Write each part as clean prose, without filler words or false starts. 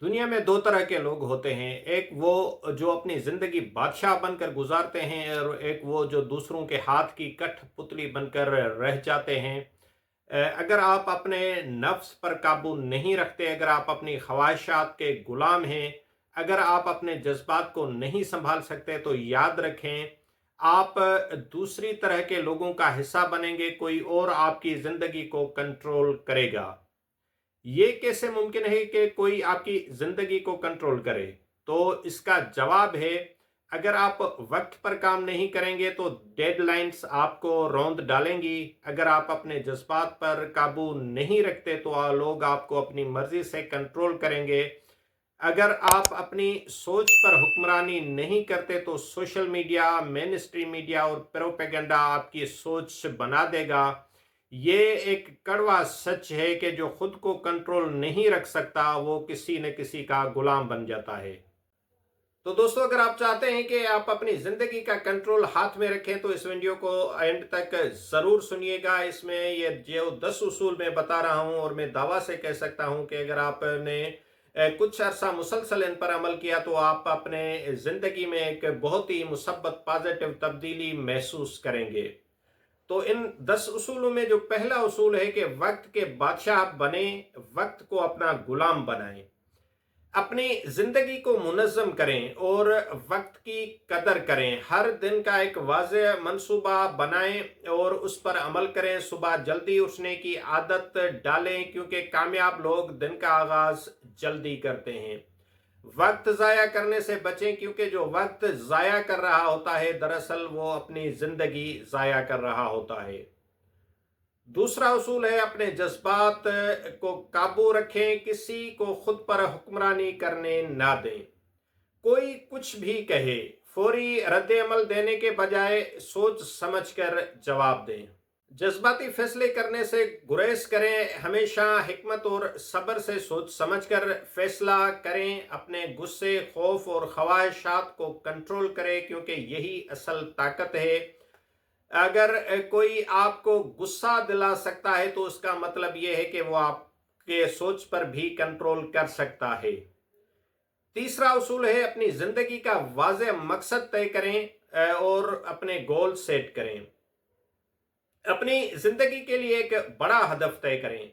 दुनिया में दो तरह के लोग होते हैं। एक वो जो अपनी ज़िंदगी बादशाह बनकर गुज़ारते हैं और एक वो जो दूसरों के हाथ की कठपुतली बनकर रह जाते हैं। अगर आप अपने नफ्स पर काबू नहीं रखते, अगर आप अपनी ख्वाहिशात के गुलाम हैं, अगर आप अपने जज़्बात को नहीं सँभाल सकते तो याद रखें, आप दूसरी तरह के लोगों का हिस्सा बनेंगे, कोई और आपकी ज़िंदगी को कंट्रोल करेगा। ये कैसे मुमकिन है कि कोई आपकी ज़िंदगी को कंट्रोल करे? तो इसका जवाब है, अगर आप वक़्त पर काम नहीं करेंगे तो डेडलाइन्स आपको रौंद डालेंगी। अगर आप अपने जज़्बात पर काबू नहीं रखते तो लोग आपको अपनी मर्ज़ी से कंट्रोल करेंगे। अगर आप अपनी सोच पर हुक्मरानी नहीं करते तो सोशल मीडिया, मेनस्ट्रीम मीडिया और प्रोपेगेंडा आपकी सोच बना देगा। ये एक कड़वा सच है कि जो खुद को कंट्रोल नहीं रख सकता वो किसी न किसी का गुलाम बन जाता है। तो दोस्तों, अगर आप चाहते हैं कि आप अपनी ज़िंदगी का कंट्रोल हाथ में रखें तो इस वीडियो को एंड तक ज़रूर सुनिएगा। इसमें ये जो 10 उसूल मैं बता रहा हूँ और मैं दावा से कह सकता हूँ कि अगर आपने कुछ अरसा मुसलसल इन पर अमल किया तो आप अपने ज़िंदगी में एक बहुत ही मुसब्बत पॉजिटिव तब्दीली महसूस करेंगे। तो इन 10 उसूलों में जो पहला उसूल है कि वक्त के बादशाह आप बने, वक्त को अपना गुलाम बनाएं। अपनी जिंदगी को मुनज़्ज़म करें और वक्त की कदर करें। हर दिन का एक वाज़ेह मंसूबा बनाएं और उस पर अमल करें। सुबह जल्दी उठने की आदत डालें, क्योंकि कामयाब लोग दिन का आगाज़ जल्दी करते हैं। वक्त ज़ाया करने से बचें, क्योंकि जो वक्त ज़ाया कर रहा होता है दरअसल वो अपनी ज़िंदगी ज़ाया कर रहा होता है। दूसरा उसूल है, अपने जज्बात को काबू रखें, किसी को खुद पर हुक्मरानी करने ना दें। कोई कुछ भी कहे, फौरी रद्द-ए-अमल देने के बजाय सोच समझकर जवाब दें। जज्बाती फैसले करने से गुरेज करें, हमेशा हिकमत और सब्र से सोच समझकर फैसला करें। अपने गुस्से, खौफ और ख्वाहिशात को कंट्रोल करें, क्योंकि यही असल ताकत है। अगर कोई आपको गुस्सा दिला सकता है तो उसका मतलब यह है कि वो आपके सोच पर भी कंट्रोल कर सकता है। तीसरा उसूल है, अपनी जिंदगी का वाज़ेह मकसद तय करें और अपने गोल सेट करें। अपनी जिंदगी के लिए एक बड़ा हदफ तय करें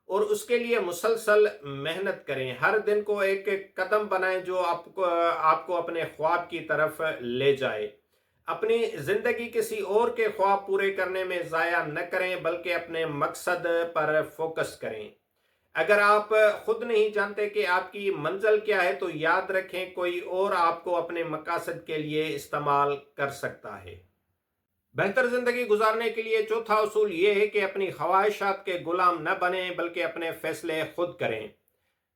और उसके लिए मुसलसल मेहनत करें। हर दिन को एक कदम बनाएं जो आपको आपको अपने ख्वाब की तरफ ले जाए। अपनी जिंदगी किसी और के ख्वाब पूरे करने में ज़ाया न करें, बल्कि अपने मकसद पर फोकस करें। अगर आप खुद नहीं जानते कि आपकी मंजिल क्या है तो याद रखें, कोई और आपको अपने मकसद के लिए इस्तेमाल कर सकता है। बेहतर जिंदगी गुजारने के लिए चौथा उसूल ये है कि अपनी ख्वाहिशात के गुलाम न बने, बल्कि अपने फैसले खुद करें।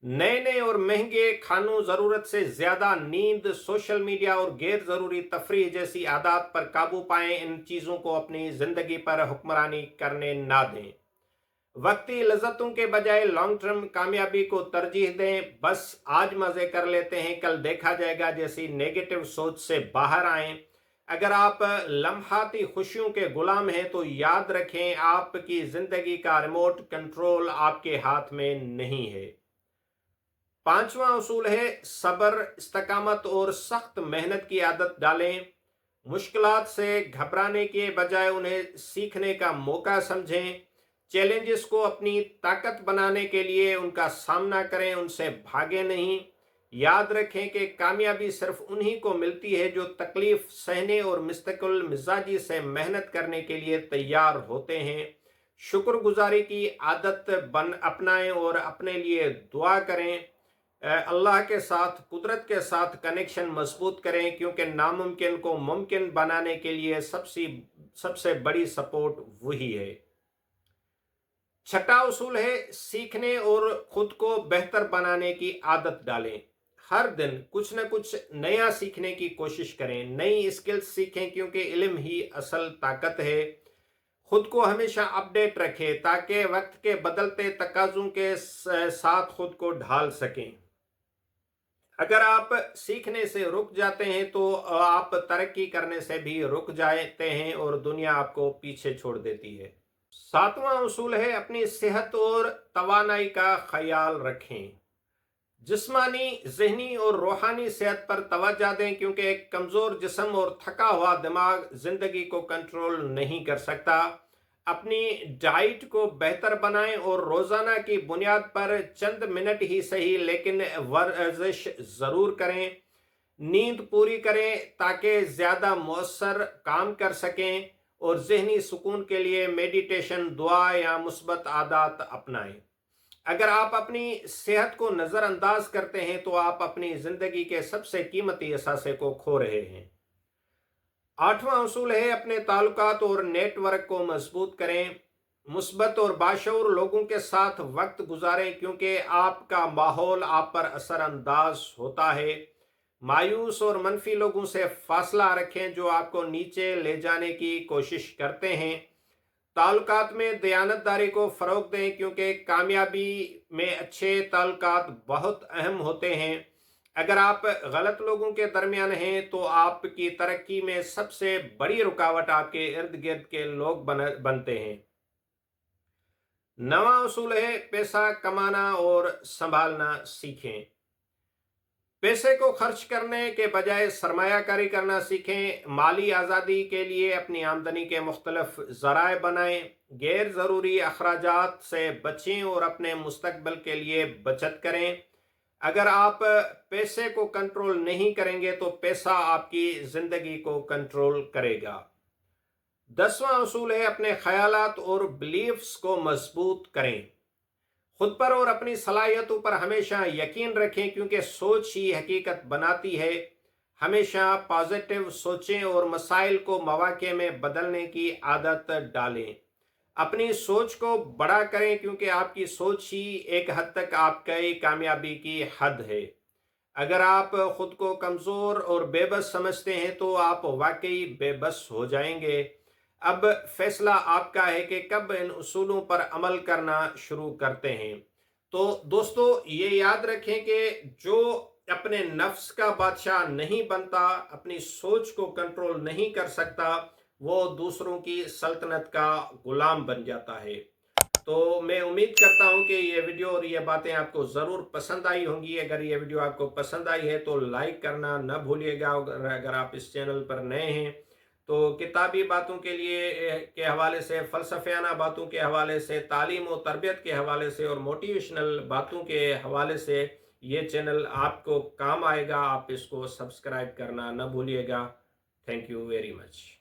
नए नए और महंगे खानों, ज़रूरत से ज़्यादा नींद, सोशल मीडिया और गैर ज़रूरी तफरीह जैसी आदत पर काबू पाएं। इन चीज़ों को अपनी ज़िंदगी पर हुक्मरानी करने ना दें। वक्ती लज्जतों के बजाय लॉन्ग टर्म कामयाबी को तरजीह दें। बस आज मज़े कर लेते हैं, कल देखा जाएगा जैसी नेगेटिव सोच से बाहर आएं। अगर आप लम्हाती खुशियों के गुलाम हैं तो याद रखें, आपकी ज़िंदगी का रिमोट कंट्रोल आपके हाथ में नहीं है। पांचवा उसूल है, सब्र, इस्तकामत और सख्त मेहनत की आदत डालें। मुश्किलात से घबराने के बजाय उन्हें सीखने का मौका समझें। चैलेंजेस को अपनी ताकत बनाने के लिए उनका सामना करें, उनसे भागे नहीं। याद रखें कि कामयाबी सिर्फ उन्हीं को मिलती है जो तकलीफ सहने और मुस्तकिल मिजाजी से मेहनत करने के लिए तैयार होते हैं। शुक्रगुजारी की आदत बन अपनाएं और अपने लिए दुआ करें। अल्लाह के साथ, कुदरत के साथ कनेक्शन मजबूत करें, क्योंकि नामुमकिन को मुमकिन बनाने के लिए सबसे सबसे बड़ी सपोर्ट वही है। छठा उसूल है, सीखने और खुद को बेहतर बनाने की आदत डालें। हर दिन कुछ न कुछ नया सीखने की कोशिश करें, नई स्किल्स सीखें, क्योंकि इल्म ही असल ताकत है। खुद को हमेशा अपडेट रखें ताकि वक्त के बदलते तकाजों के साथ खुद को ढाल सकें। अगर आप सीखने से रुक जाते हैं तो आप तरक्की करने से भी रुक जाते हैं और दुनिया आपको पीछे छोड़ देती है। सातवां उसूल है, अपनी सेहत और तवानाई का ख्याल रखें। जिस्मानी, ज़हनी और रूहानी सेहत पर तवज्जो दें, क्योंकि एक कमज़ोर जिस्म और थका हुआ दिमाग ज़िंदगी को कंट्रोल नहीं कर सकता। अपनी डाइट को बेहतर बनाएं और रोज़ाना की बुनियाद पर चंद मिनट ही सही लेकिन वर्जिश ज़रूर करें। नींद पूरी करें ताकि ज़्यादा मौसर काम कर सकें, और ज़हनी सुकून के लिए मेडिटेशन, दुआ या मुस्बत आदत अपनाएं। अगर आप अपनी सेहत को नज़रअंदाज करते हैं तो आप अपनी ज़िंदगी के सबसे कीमती असासे को खो रहे हैं। आठवां असूल है, अपने ताल्लुकात और नेटवर्क को मजबूत करें। मुस्बत और बाशऊर लोगों के साथ वक्त गुजारें, क्योंकि आपका माहौल आप पर असरअंदाज होता है। मायूस और मनफी लोगों से फासला रखें जो आपको नीचे ले जाने की कोशिश करते हैं। ताल्लुकात में दयानतदारी को फ़रोग दें, क्योंकि कामयाबी में अच्छे ताल्लुकात बहुत अहम होते हैं। अगर आप गलत लोगों के दरमियान हैं तो आपकी तरक्की में सबसे बड़ी रुकावट आपके इर्द गिर्द के लोग बनते हैं। नवा उसूल है, पैसा कमाना और संभालना सीखें। पैसे को खर्च करने के बजाय सरमायाकारी करना सीखें। माली आज़ादी के लिए अपनी आमदनी के मुख्तलिफ ज़राए बनाएं। गैर ज़रूरी अखराजात से बचें और अपने मुस्तकबिल के लिए बचत करें। अगर आप पैसे को कंट्रोल नहीं करेंगे तो पैसा आपकी ज़िंदगी को कंट्रोल करेगा। 10वां असूल है, अपने ख्यालात और बिलीफ्स को मजबूत करें। खुद पर और अपनी सलाहियतों पर हमेशा यकीन रखें, क्योंकि सोच ही हकीकत बनाती है। हमेशा पॉजिटिव सोचें और मसाइल को मौके में बदलने की आदत डालें। अपनी सोच को बड़ा करें, क्योंकि आपकी सोच ही एक हद तक आपकी कामयाबी की हद है। अगर आप खुद को कमज़ोर और बेबस समझते हैं तो आप वाकई बेबस हो जाएंगे। अब फैसला आपका है कि कब इन उसूलों पर अमल करना शुरू करते हैं। तो दोस्तों, ये याद रखें कि जो अपने नफ्स का बादशाह नहीं बनता, अपनी सोच को कंट्रोल नहीं कर सकता, वो दूसरों की सल्तनत का गुलाम बन जाता है। तो मैं उम्मीद करता हूं कि ये वीडियो और ये बातें आपको ज़रूर पसंद आई होंगी। अगर ये वीडियो आपको पसंद आई है तो लाइक करना न भूलिएगा। अगर आप इस चैनल पर नए हैं तो किताबी बातों के लिए के हवाले से, फ़लसफ़ियाना बातों के हवाले से, तालीम और तरबियत के हवाले से और मोटिवेशनल बातों के हवाले से ये चैनल आपको काम आएगा। आप इसको सब्सक्राइब करना न भूलिएगा। Thank you very much.